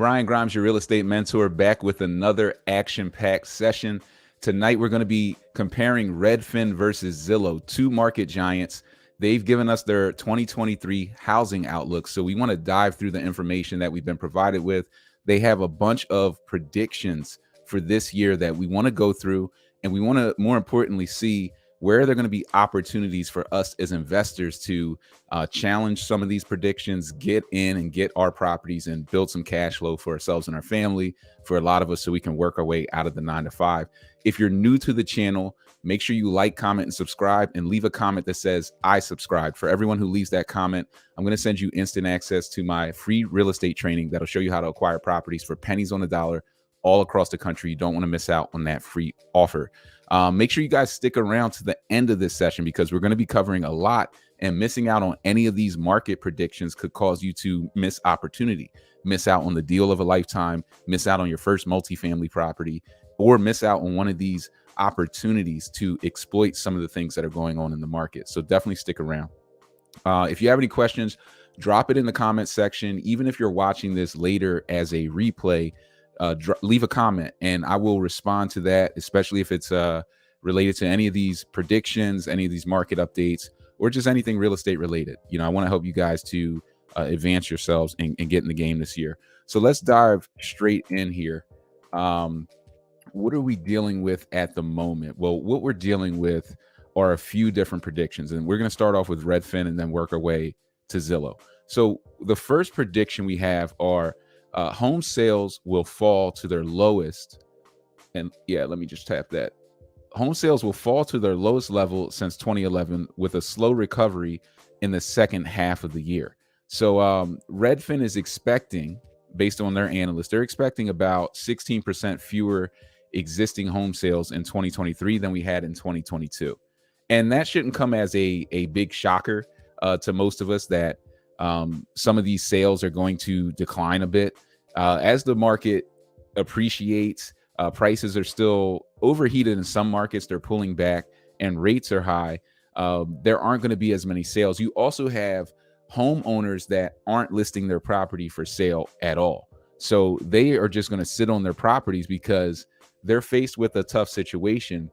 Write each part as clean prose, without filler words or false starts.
Brian Grimes, your real estate mentor, back with another action-packed session. Tonight, we're going to be comparing Redfin versus Zillow, two market giants. They've given us their 2023 housing outlook, so we want to dive through the information that we've been provided with. They have a bunch of predictions for this year that we want to go through, and we want to, more importantly, see where there are going to be opportunities for us as investors to challenge some of these predictions, get in and get our properties and build some cash flow for ourselves and our family, for a lot of us, so we can work our way out of the 9 to 5. If you're new to the channel, make sure you like, comment, and subscribe, and leave a comment that says I subscribed. For everyone who leaves that comment, I'm going to send you instant access to my free real estate training that'll show you how to acquire properties for pennies on the dollar all across the country. You don't want to miss out on that free offer. Make sure you guys stick around to the end of this session, because we're going to be covering a lot, and missing out on any of these market predictions could cause you to miss opportunity, miss out on the deal of a lifetime, miss out on your first multifamily property, or miss out on one of these opportunities to exploit some of the things that are going on in the market. So definitely stick around. If you have any questions, drop it in the comment section. Even if you're watching this later as a replay, leave a comment and I will respond to that, especially if it's related to any of these predictions, any of these market updates, or just anything real estate related. You know, I want to help you guys to advance yourselves and get in the game this year. So let's dive straight in here. What are we dealing with at the moment? Well, what we're dealing with are a few different predictions, and we're going to start off with Redfin and then work our way to Zillow. So the first prediction we have are home sales will fall to their lowest. And yeah, let me just tap that. Home sales will fall to their lowest level since 2011, with a slow recovery in the second half of the year. So Redfin is expecting, based on their analysts, they're expecting about 16% fewer existing home sales in 2023 than we had in 2022. And that shouldn't come as a big shocker to most of us, that some of these sales are going to decline a bit. As the market appreciates, prices are still overheated in some markets, they're pulling back, and rates are high. There aren't going to be as many sales. You also have homeowners that aren't listing their property for sale at all. So they are just going to sit on their properties because they're faced with a tough situation.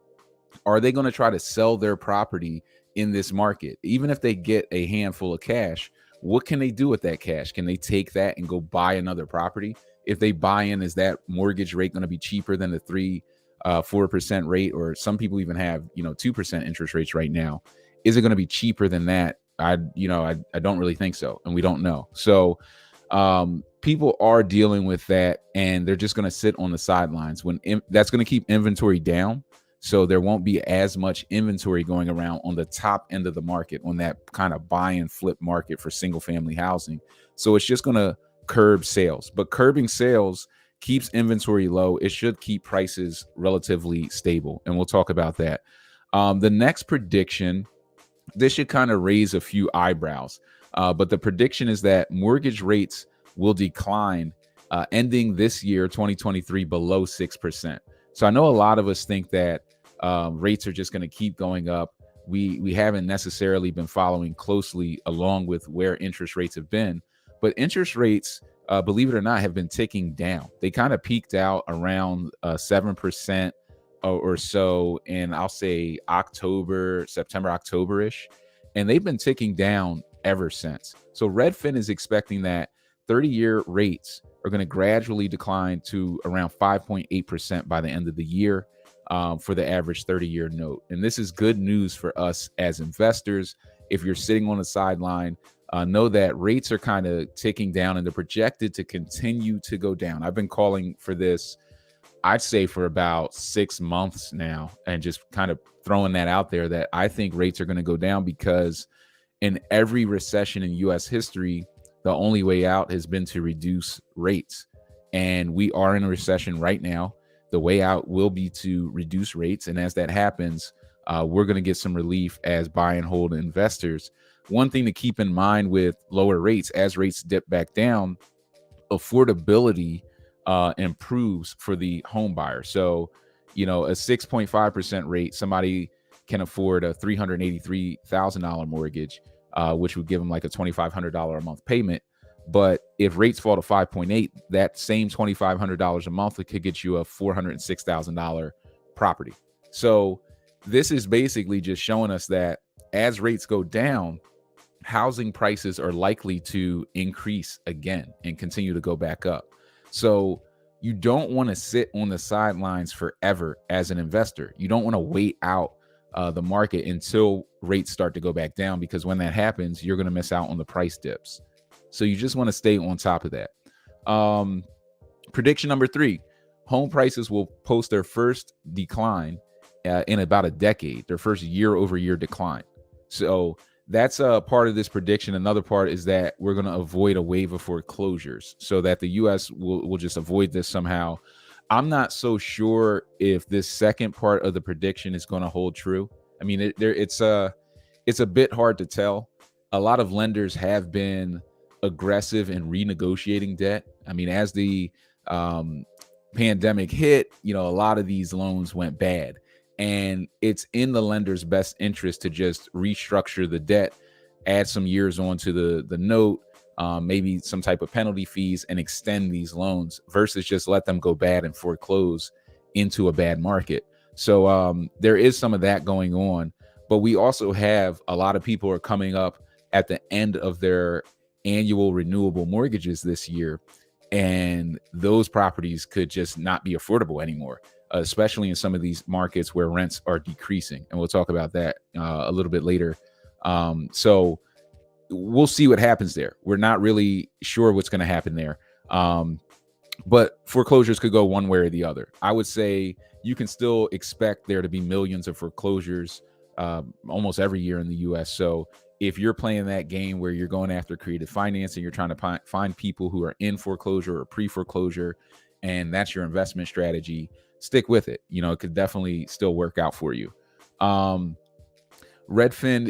Are they going to try to sell their property in this market? Even if they get a handful of cash, what can they do with that cash? Can they take that and go buy another property? If they buy in, is that mortgage rate going to be cheaper than the 4% rate? Or some people even have, 2% interest rates right now. Is it going to be cheaper than that? I don't really think so. And we don't know. So people are dealing with that, and they're just going to sit on the sidelines. That's going to keep inventory down. So there won't be as much inventory going around on the top end of the market, on that kind of buy and flip market for single family housing. So it's just going to curb sales, but curbing sales keeps inventory low. It should keep prices relatively stable. And we'll talk about that. The next prediction, this should kind of raise a few eyebrows, but the prediction is that mortgage rates will decline, ending this year, 2023, below 6%. So I know a lot of us think that rates are just going to keep going up. We haven't necessarily been following closely along with where interest rates have been, but interest rates, believe it or not, have been ticking down. They kind of peaked out around 7% or so in, I'll say, September, October-ish, and they've been ticking down ever since. So Redfin is expecting that 30-year rates are going to gradually decline to around 5.8% by the end of the year for the average 30-year note. And this is good news for us as investors. If you're sitting on the sideline, know that rates are kind of ticking down, and they're projected to continue to go down. I've been calling for this, I'd say, for about 6 months now, and just kind of throwing that out there, that I think rates are going to go down, because in every recession in U.S. history, the only way out has been to reduce rates. And we are in a recession right now. The way out will be to reduce rates. And as that happens, we're going to get some relief as buy and hold investors. One thing to keep in mind with lower rates, as rates dip back down, affordability improves for the home buyer. So, a 6.5% rate, somebody can afford a $383,000 mortgage, which would give them like a $2,500 a month payment. But if rates fall to 5.8, that same $2,500 a month, it could get you a $406,000 property. So this is basically just showing us that as rates go down, housing prices are likely to increase again and continue to go back up. So you don't want to sit on the sidelines forever as an investor. You don't want to wait out the market until rates start to go back down, because when that happens, you're going to miss out on the price dips. So you just want to stay on top of that. Prediction number 3, home prices will post their first decline in about a decade, their first year-over-year decline. So that's a part of this prediction. Another part is that we're going to avoid a wave of foreclosures, so that the U.S. will just avoid this somehow. I'm not so sure if this second part of the prediction is going to hold true. I mean, it's a bit hard to tell. A lot of lenders have been aggressive in renegotiating debt. I mean, as the pandemic hit, a lot of these loans went bad. And it's in the lender's best interest to just restructure the debt, add some years onto the note, maybe some type of penalty fees, and extend these loans versus just let them go bad and foreclose into a bad market. So there is some of that going on. But we also have a lot of people are coming up at the end of their annual renewable mortgages this year, and those properties could just not be affordable anymore, especially in some of these markets where rents are decreasing. And we'll talk about that a little bit later. So we'll see what happens there. We're not really sure what's going to happen there. But foreclosures could go one way or the other. I would say you can still expect there to be millions of foreclosures almost every year in the US. So if you're playing that game where you're going after creative financing, you're trying to find people who are in foreclosure or pre-foreclosure, and that's your investment strategy, stick with it. It could definitely still work out for you. Redfin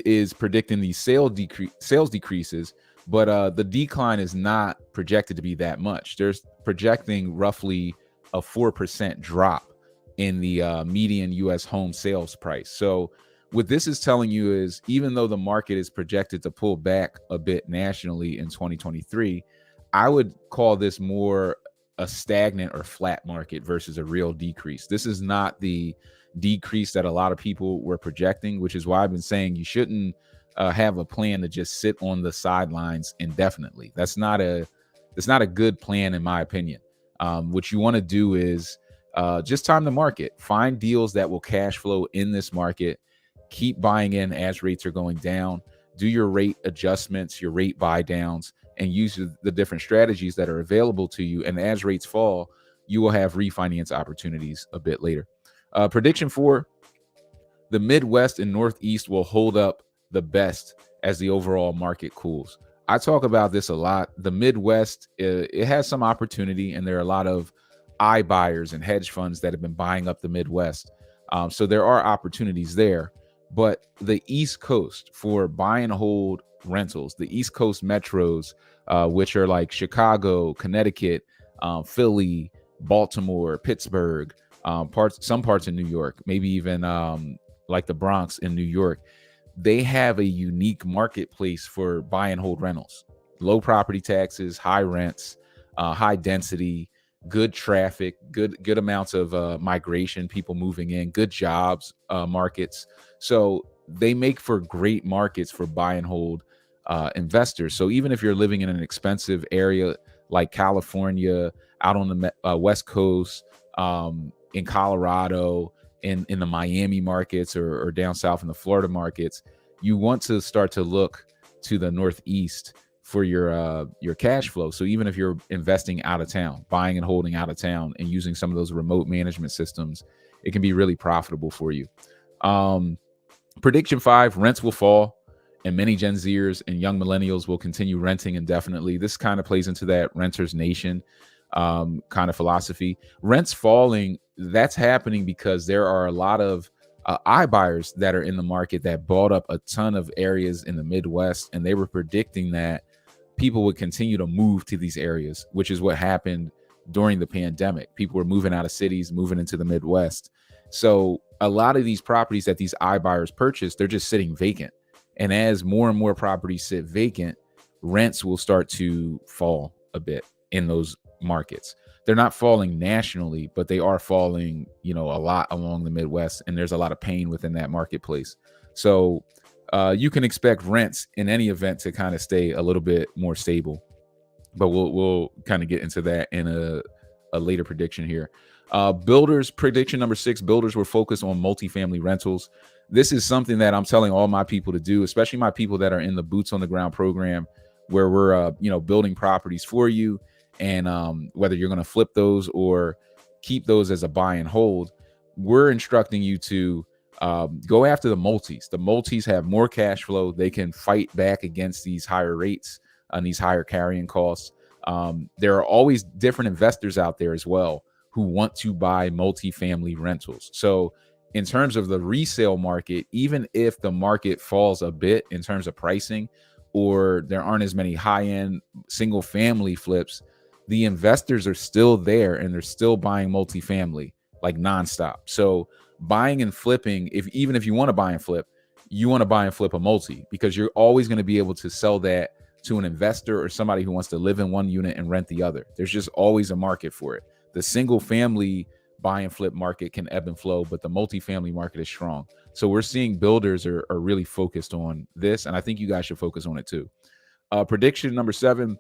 is predicting these sales decreases, but the decline is not projected to be that much. They're projecting roughly a 4% drop in the median U.S. home sales price. So what this is telling you is, even though the market is projected to pull back a bit nationally in 2023, I would call this more a stagnant or flat market versus a real decrease. This is not the decrease that a lot of people were projecting, which is why I've been saying you shouldn't have a plan to just sit on the sidelines indefinitely. That's not a good plan, in my opinion. What you want to do is just time the market, find deals that will cash flow in this market, keep buying in as rates are going down, do your rate adjustments, your rate buy downs, and use the different strategies that are available to you. And as rates fall, you will have refinance opportunities a bit later. Prediction 4, the Midwest and Northeast will hold up the best as the overall market cools. I talk about this a lot. The Midwest, it has some opportunity, and there are a lot of iBuyers and hedge funds that have been buying up the Midwest. So there are opportunities there. But the East Coast for buy and hold rentals, the East Coast metros, which are like Chicago, Connecticut, Philly, Baltimore, Pittsburgh, some parts in New York, maybe even like the Bronx in New York, they have a unique marketplace for buy and hold rentals. Low property taxes, high rents, high density, good traffic, good amounts of migration, people moving in, good jobs, markets. So they make for great markets for buy and hold investors. So even if you're living in an expensive area like California, out on the West Coast, in Colorado, in the Miami markets, or down south in the Florida markets, you want to start to look to the Northeast for your cash flow. So even if you're investing out of town, buying and holding out of town, and using some of those remote management systems, it can be really profitable for you. Prediction 5, rents will fall, and many Gen Zers and young millennials will continue renting indefinitely. This kind of plays into that renter's nation kind of philosophy. Rents falling, that's happening because there are a lot of iBuyers that are in the market that bought up a ton of areas in the Midwest, and they were predicting that people would continue to move to these areas, which is what happened during the pandemic. People were moving out of cities, moving into the Midwest. So a lot of these properties that these iBuyers purchased, they're just sitting vacant. And as more and more properties sit vacant, rents will start to fall a bit in those markets. They're not falling nationally, but they are falling, a lot along the Midwest, and there's a lot of pain within that marketplace. So you can expect rents in any event to kind of stay a little bit more stable, but we'll kind of get into that in a later prediction here. Builders, prediction number 6, builders will focus on multifamily rentals. This is something that I'm telling all my people to do, especially my people that are in the boots on the ground program, where we're building properties for you. And whether you're going to flip those or keep those as a buy and hold, we're instructing you to go after the multis. The multis have more cash flow. They can fight back against these higher rates and these higher carrying costs. There are always different investors out there as well who want to buy multifamily rentals. So in terms of the resale market, even if the market falls a bit in terms of pricing, or there aren't as many high-end single family flips, the investors are still there and they're still buying multifamily like nonstop. So buying and flipping, even if you want to buy and flip, you want to buy and flip a multi, because you're always going to be able to sell that to an investor or somebody who wants to live in one unit and rent the other. There's just always a market for it. The single family buy and flip market can ebb and flow, but the multifamily market is strong. So we're seeing builders are really focused on this, and I think you guys should focus on it too. Prediction number 7,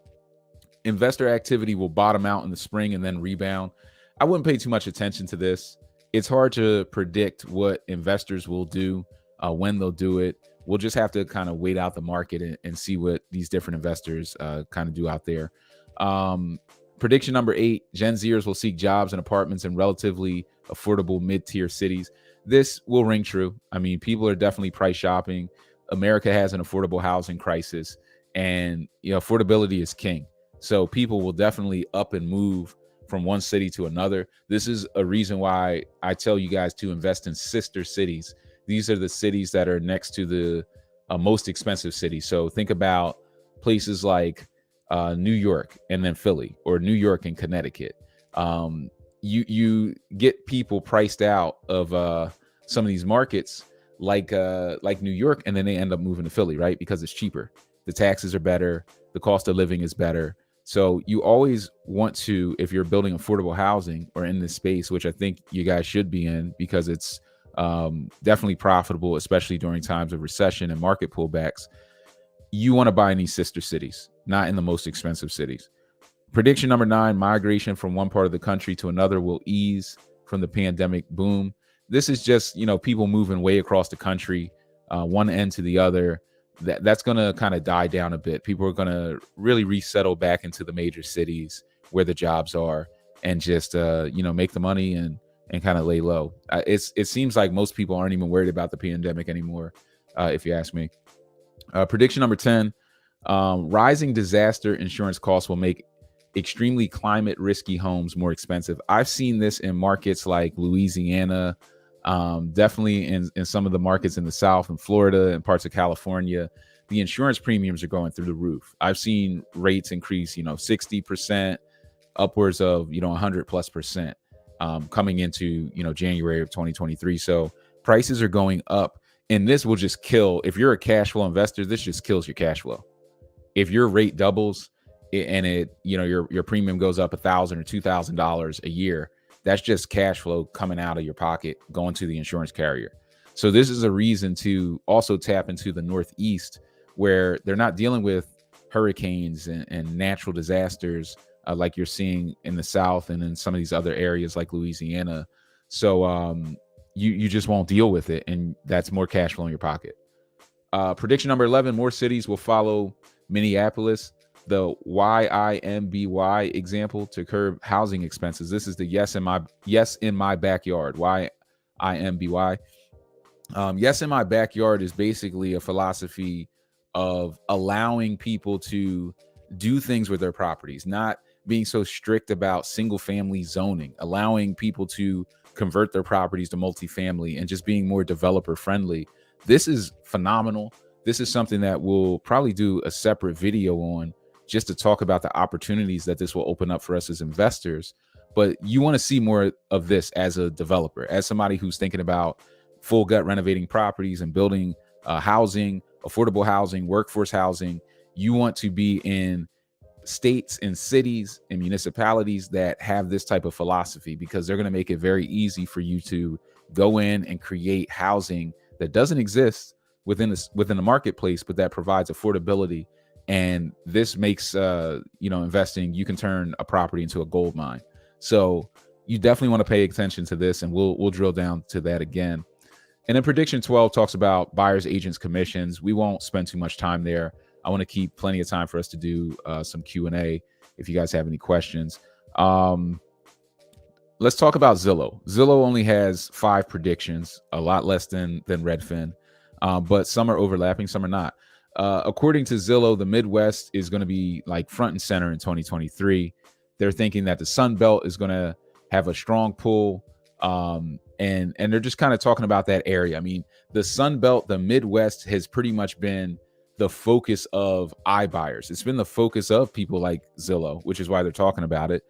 investor activity will bottom out in the spring and then rebound. I wouldn't pay too much attention to this. It's hard to predict what investors will do, when they'll do it. We'll just have to kind of wait out the market and see what these different investors kind of do out there. Prediction number 8, Gen Zers will seek jobs and apartments in relatively affordable mid-tier cities. This will ring true. I mean, people are definitely price shopping. America has an affordable housing crisis, and affordability is king. So people will definitely up and move from one city to another. This is a reason why I tell you guys to invest in sister cities. These are the cities that are next to the most expensive cities. So think about places like New York and then Philly, or New York and Connecticut. You get people priced out of some of these markets like New York, and then they end up moving to Philly, right? Because it's cheaper. The taxes are better. The cost of living is better. So you always want to, if you're building affordable housing or in this space, which I think you guys should be in, because it's definitely profitable, especially during times of recession and market pullbacks, you want to buy in these sister cities, not in the most expensive cities. Prediction number 9, migration from one part of the country to another will ease from the pandemic boom. This is just, people moving way across the country, one end to the other. That's going to kind of die down a bit. People are going to really resettle back into the major cities where the jobs are, and just, make the money and kind of lay low. It seems like most people aren't even worried about the pandemic anymore, if you ask me. Prediction number 10, rising disaster insurance costs will make extremely climate risky homes more expensive. I've seen this in markets like Louisiana, definitely in some of the markets in the South and Florida and parts of California. The insurance premiums are going through the roof. I've seen rates increase, 60%, upwards of, 100+%, coming into, January of 2023. So prices are going up, and this will just kill. If you're a cash flow investor, this just kills your cash flow. If your rate doubles and your premium goes up $1,000 or $2,000 a year, that's just cash flow coming out of your pocket, going to the insurance carrier. So this is a reason to also tap into the Northeast, where they're not dealing with hurricanes and natural disasters like you're seeing in the South and in some of these other areas like Louisiana. So you just won't deal with it, and that's more cash flow in your pocket. Prediction number 11, more cities will follow Minneapolis. The YIMBY example to curb housing expenses. This is the yes in my backyard. YIMBY. Yes in my backyard is basically a philosophy of allowing people to do things with their properties, not being so strict about single family zoning, allowing people to convert their properties to multifamily, and just being more developer friendly. This is phenomenal. This is something that we'll probably do a separate video on, just to talk about the opportunities that this will open up for us as investors. But you want to see more of this as a developer, as somebody who's thinking about full gut renovating properties and building housing, affordable housing, workforce housing. You want to be in states and cities and municipalities that have this type of philosophy, because they're going to make it very easy for you to go in and create housing that doesn't exist within the marketplace, but that provides affordability. And this makes investing, you can turn a property into a gold mine. So you definitely want to pay attention to this, and we'll drill down to that again. And then prediction 12 talks about buyers, agents, commissions. We won't spend too much time there. I want to keep plenty of time for us to do some Q&A if you guys have any questions. Let's talk about Zillow. Zillow only has 5 predictions, a lot less than Redfin, but some are overlapping, some are not. According to Zillow, the Midwest is going to be like front and center in 2023. They're thinking that the Sun Belt is going to have a strong pull. And they're just kind of talking about that area. I mean, the Sun Belt, the Midwest has pretty much been the focus of iBuyers. It's been the focus of people like Zillow, which is why they're talking about it.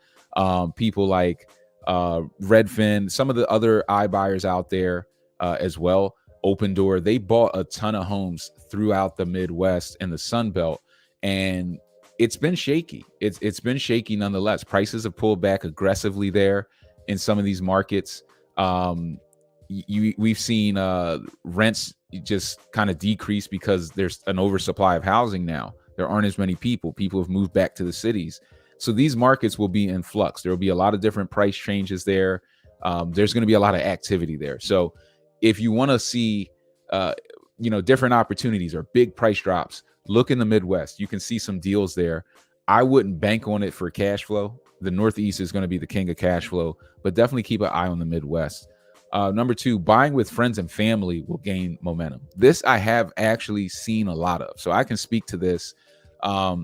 People like Redfin, some of the other iBuyers out there as well. Open Door, they bought a ton of homes throughout the Midwest and the Sun Belt, and it's been shaky. It's been shaky nonetheless. Prices have pulled back aggressively there in some of these markets. We've seen rents just kind of decrease because there's an oversupply of housing now. There aren't as many people. People have moved back to the cities. So these markets will be in flux. There will be a lot of different price changes there. There's going to be a lot of activity there. So if you want to see, different opportunities or big price drops, look in the Midwest. You can see some deals there. I wouldn't bank on it for cash flow. The Northeast is going to be the king of cash flow, but definitely keep an eye on the Midwest. Number 2, buying with friends and family will gain momentum. This I have actually seen a lot of, so I can speak to this. A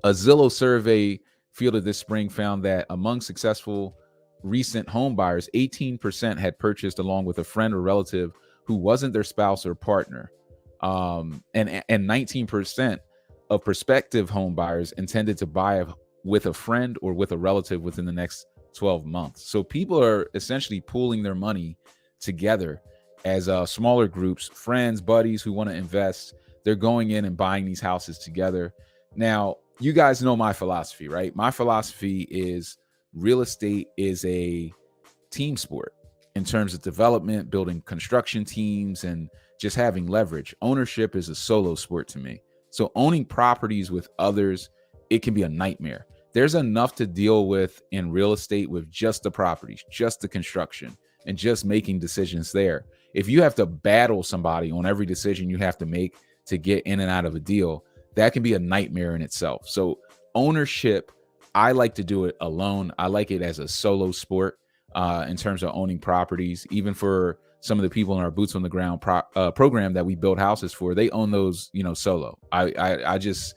Zillow survey fielded this spring found that among successful recent home buyers, 18% had purchased along with a friend or relative who wasn't their spouse or partner. And 19% of prospective home buyers intended to buy with a friend or with a relative within the next 12 months. So people are essentially pooling their money together as smaller groups, friends, buddies who want to invest. They're going in and buying these houses together. Now, you guys know my philosophy, right? My philosophy is real estate is a team sport in terms of development, building construction teams, and just having leverage. Ownership is a solo sport to me. So owning properties with others, it can be a nightmare. There's enough to deal with in real estate with just the properties, just the construction, and just making decisions there. If you have to battle somebody on every decision you have to make to get in and out of a deal, that can be a nightmare in itself. So ownership, I like to do it alone. I like it as a solo sport in terms of owning properties. Even for some of the people in our Boots on the Ground program that we build houses for, they own those, solo. I just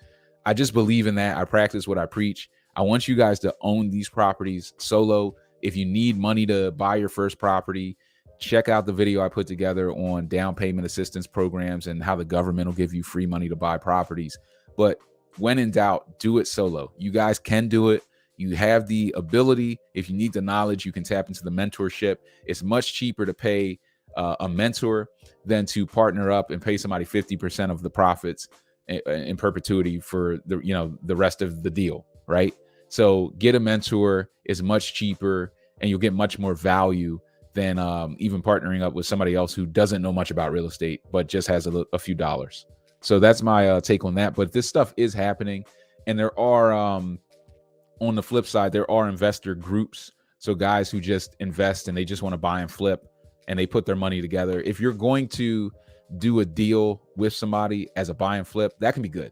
believe in that. I practice what I preach. I want you guys to own these properties solo. If you need money to buy your first property, check out the video I put together on down payment assistance programs and how the government will give you free money to buy properties. But when in doubt, do it solo. You guys can do it. You have the ability. If you need the knowledge, you can tap into the mentorship. It's much cheaper to pay a mentor than to partner up and pay somebody 50% of the profits in perpetuity for the rest of the deal, right? So get a mentor. Is much cheaper, and you'll get much more value than even partnering up with somebody else who doesn't know much about real estate but just has a few dollars. So that's my take on that. But this stuff is happening, and there are on the flip side, there are investor groups. So guys who just invest and they just want to buy and flip, and they put their money together. If you're going to do a deal with somebody as a buy and flip, that can be good.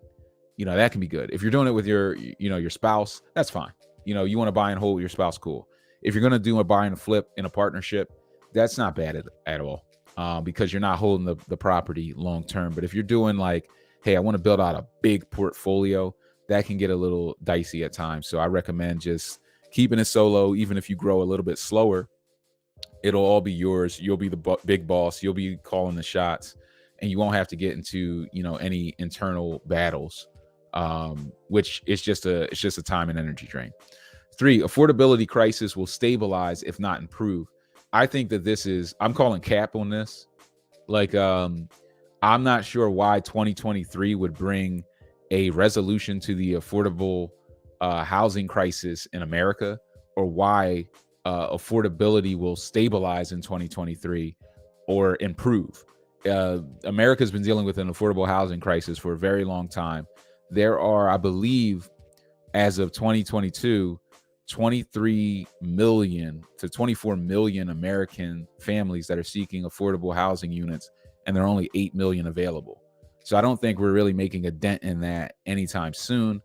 That can be good. If you're doing it with your spouse, that's fine. You want to buy and hold with your spouse, cool. If you're going to do a buy and flip in a partnership, that's not bad at all, because you're not holding the property long term. But if you're doing like, hey, I want to build out a big portfolio, that can get a little dicey at times. So I recommend just keeping it solo. Even if you grow a little bit slower, it'll all be yours. You'll be the big boss. You'll be calling the shots, and you won't have to get into any internal battles, which is just a time and energy drain. 3, affordability crisis will stabilize if not improve. I think that I'm calling cap on this. Like, I'm not sure why 2023 would bring a resolution to the affordable housing crisis in America, or why affordability will stabilize in 2023 or improve. America's been dealing with an affordable housing crisis for a very long time. There are, I believe, as of 2022, 23 million to 24 million American families that are seeking affordable housing units, and there are only 8 million available. So I don't think we're really making a dent in that anytime soon.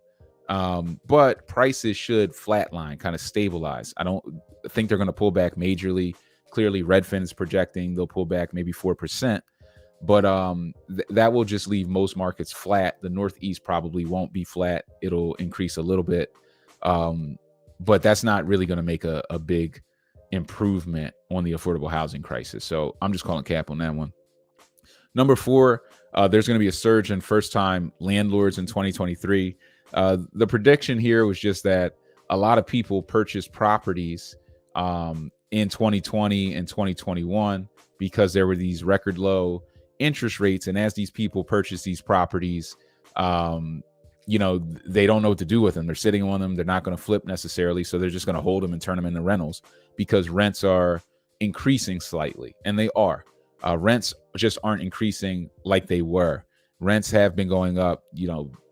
But prices should flatline, kind of stabilize. I don't think they're going to pull back majorly. Clearly, Redfin is projecting they'll pull back maybe 4%. But that will just leave most markets flat. The Northeast probably won't be flat. It'll increase a little bit. But that's not really going to make a big improvement on the affordable housing crisis. So I'm just calling cap on that one. Number 4, there's going to be a surge in first-time landlords in 2023. The prediction here was just that a lot of people purchased properties in 2020 and 2021 because there were these record low interest rates. And as these people purchase these properties, they don't know what to do with them. They're sitting on them. They're not going to flip necessarily. So they're just going to hold them and turn them into rentals because rents are increasing slightly. And they are. Rents just aren't increasing like they were. Rents have been going up,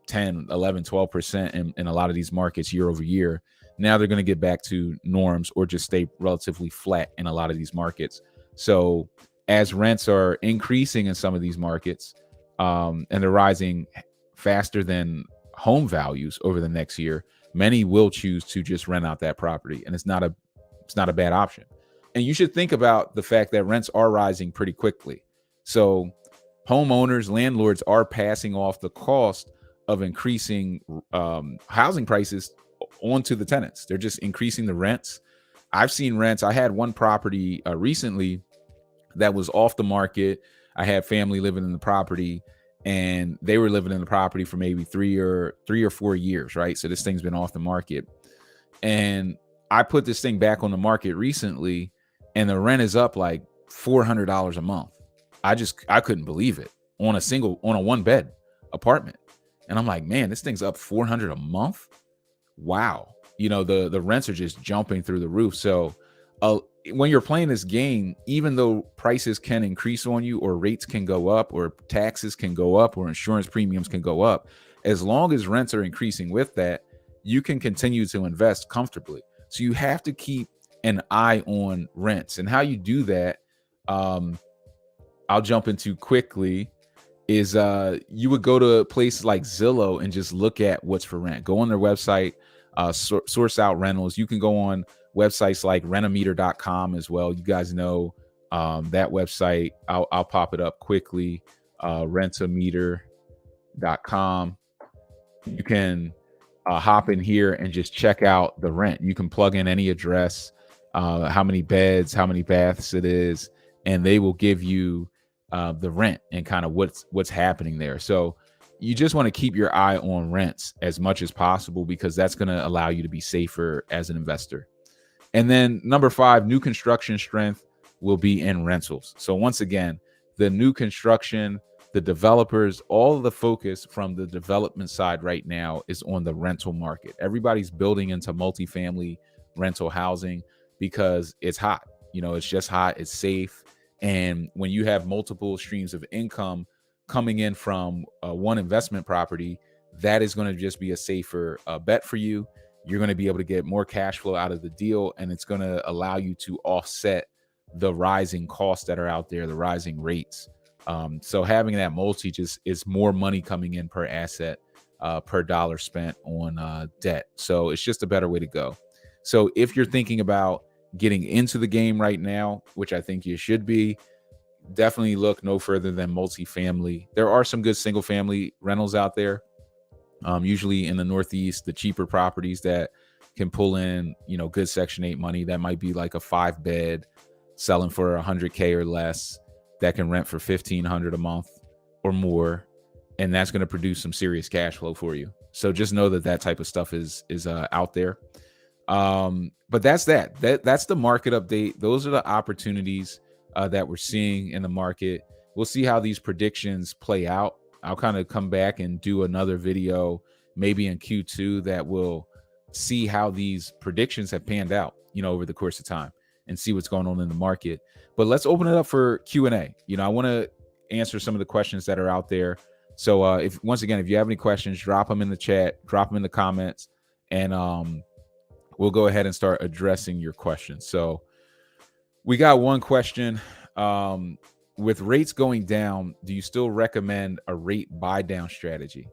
10, 11, 12% in a lot of these markets year over year. Now they're going to get back to norms or just stay relatively flat in a lot of these markets. So as rents are increasing in some of these markets, and they're rising faster than home values over the next year, many will choose to just rent out that property. And it's not a bad option. And you should think about the fact that rents are rising pretty quickly. So homeowners, landlords are passing off the cost of increasing housing prices onto the tenants. They're just increasing the rents. I've seen rents. I had one property recently that was off the market. I had family living in the property, and they were living in the property for maybe 3 or 4 years, right? So this thing's been off the market. And I put this thing back on the market recently, and the rent is up like $400 a month. I couldn't believe it on a one bed apartment. And I'm like, man, this thing's up $400 a month. Wow. The rents are just jumping through the roof. So when you're playing this game, even though prices can increase on you, or rates can go up, or taxes can go up, or insurance premiums can go up, as long as rents are increasing with that, you can continue to invest comfortably. So you have to keep an eye on rents. And how you do that, I'll jump into quickly, is you would go to places like Zillow and just look at what's for rent. Go on their website, source out rentals. You can go on websites like renometer.com as well. You guys know that website. I'll pop it up quickly. Rentometer.com. You can hop in here and just check out the rent. You can plug in any address, how many beds, how many baths it is, and they will give you the rent and kind of what's happening there. So you just want to keep your eye on rents as much as possible, because that's going to allow you to be safer as an investor. And then number 5, new construction strength will be in rentals. So once again, the new construction, the developers, all of the focus from the development side right now is on the rental market. Everybody's building into multifamily rental housing because it's hot. It's just hot. It's safe. And when you have multiple streams of income coming in from one investment property, that is going to just be a safer bet for you. You're going to be able to get more cash flow out of the deal, and it's going to allow you to offset the rising costs that are out there, the rising rates. So having that multi just is more money coming in per asset, per dollar spent on debt. So it's just a better way to go. So if you're thinking about getting into the game right now, which I think you should be, definitely look no further than multifamily. There are some good single family rentals out there. Usually in the Northeast, the cheaper properties that can pull in, good Section 8 money, that might be like a 5-bed selling for $100K or less, that can rent for $1,500 a month or more, and that's going to produce some serious cash flow for you. So just know that type of stuff is out there. But that's that's the market update. Those are the opportunities that we're seeing in the market. We'll see how these predictions play out. I'll kind of come back and do another video maybe in Q2 that will see how these predictions have panned out, over the course of time, and see what's going on in the market. But let's open it up for Q&A. I want to answer some of the questions that are out there. So if you have any questions, drop them in the chat, drop them in the comments, and we'll go ahead and start addressing your questions. So we got one question. With rates going down, do you still recommend a rate buy down strategy?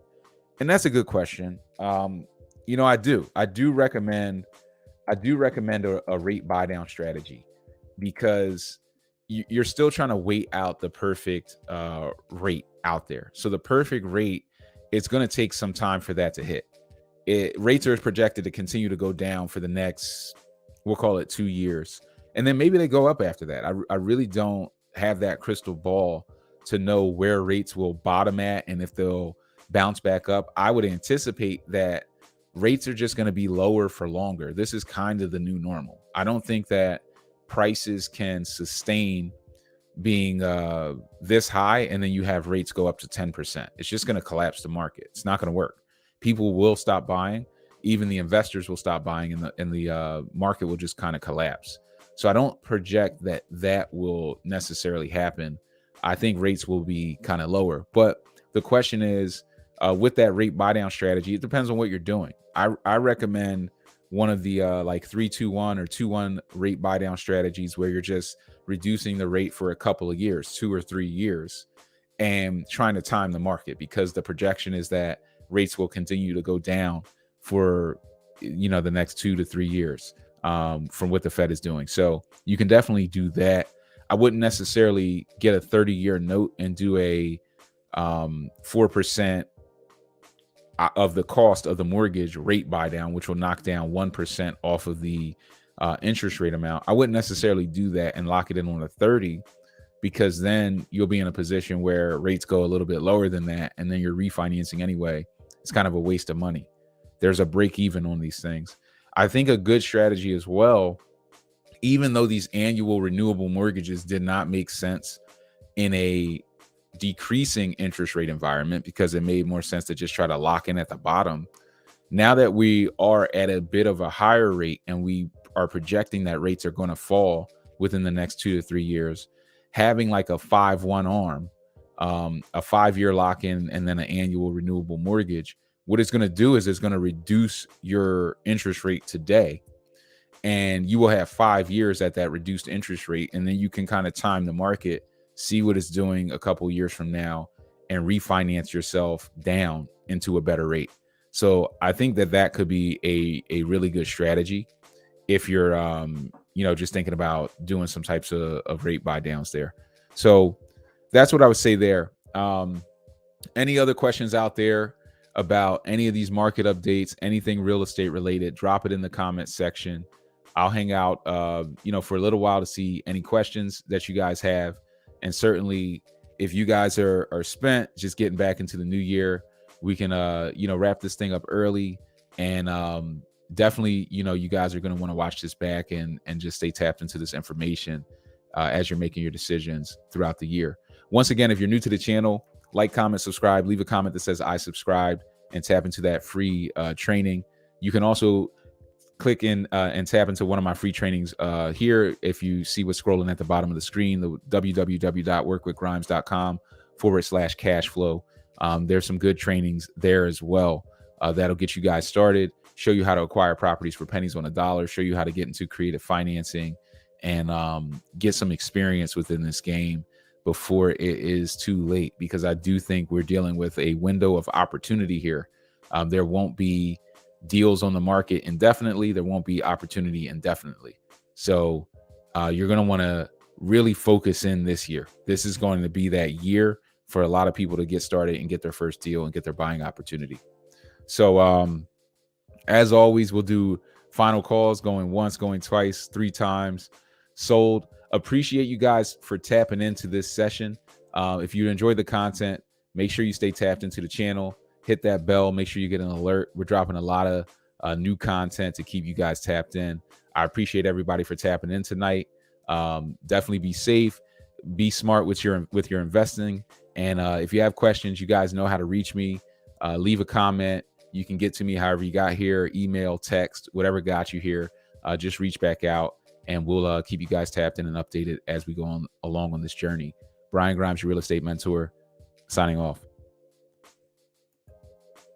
And that's a good question. I do recommend a rate buy down strategy, because you're still trying to wait out the perfect rate out there. So the perfect rate, it's going to take some time for that to hit. Rates are projected to continue to go down for the next, we'll call it 2 years. And then maybe they go up after that. I really don't have that crystal ball to know where rates will bottom at and if they'll bounce back up. I would anticipate that rates are just going to be lower for longer. This is kind of the new normal. I don't think that prices can sustain being this high and then you have rates go up to 10%. It's just going to collapse the market. It's not going to work. People will stop buying. Even the investors will stop buying, and the market will just kind of collapse. So I don't project that will necessarily happen. I think rates will be kind of lower. But the question is, with that rate buy down strategy, it depends on what you're doing. I recommend one of the like 3-2-1 or 2-1 rate buy down strategies, where you're just reducing the rate for a couple of years, 2 or 3 years, and trying to time the market, because the projection is that rates will continue to go down for the next 2 to 3 years from what the Fed is doing. So you can definitely do that. I wouldn't necessarily get a 30-year note and do a 4% of the cost of the mortgage rate buy down, which will knock down 1% off of the interest rate amount. I wouldn't necessarily do that and lock it in on a 30, because then you'll be in a position where rates go a little bit lower than that, and then you're refinancing anyway. It's kind of a waste of money. There's a break even on these things. I think a good strategy as well, even though these annual renewable mortgages did not make sense in a decreasing interest rate environment, because it made more sense to just try to lock in at the bottom. Now that we are at a bit of a higher rate and we are projecting that rates are going to fall within the next 2 to 3 years, having like a 5-1 arm, a 5-year lock-in, and then an annual renewable mortgage, what it's going to do is it's going to reduce your interest rate today, and you will have 5 years at that reduced interest rate, and then you can kind of time the market, see what it's doing a couple years from now, and refinance yourself down into a better rate. So I think that could be a really good strategy if you're just thinking about doing some types of rate buy downs there. So that's what I would say there. Any other questions out there about any of these market updates, anything real estate related, drop it in the comments section. I'll hang out, for a little while to see any questions that you guys have. And certainly if you guys are spent just getting back into the new year, we can, wrap this thing up early. And definitely, you guys are going to want to watch this back and just stay tapped into this information as you're making your decisions throughout the year. Once again, if you're new to the channel, like, comment, subscribe, leave a comment that says I subscribed, and tap into that free training. You can also click in and tap into one of my free trainings here. If you see what's scrolling at the bottom of the screen, the www.workwithgrimes.com/cash flow. There's some good trainings there as well that'll get you guys started, show you how to acquire properties for pennies on a dollar, show you how to get into creative financing, and get some experience within this game before it is too late, because I do think we're dealing with a window of opportunity here. There won't be deals on the market indefinitely. There won't be opportunity indefinitely. So you're going to want to really focus in this year. This is going to be that year for a lot of people to get started and get their first deal and get their buying opportunity. So as always, we'll do final calls, going once, going twice, 3 times, sold. Appreciate you guys for tapping into this session. If you enjoyed the content, make sure you stay tapped into the channel. Hit that bell. Make sure you get an alert. We're dropping a lot of new content to keep you guys tapped in. I appreciate everybody for tapping in tonight. Definitely be safe, be smart with your investing, And if you have questions, you guys know how to reach me. Leave a comment. You can get to me however you got here, email, text, whatever got you here. Just reach back out, and we'll keep you guys tapped in and updated as we go on along on this journey. Brian Grimes, your real estate mentor, signing off.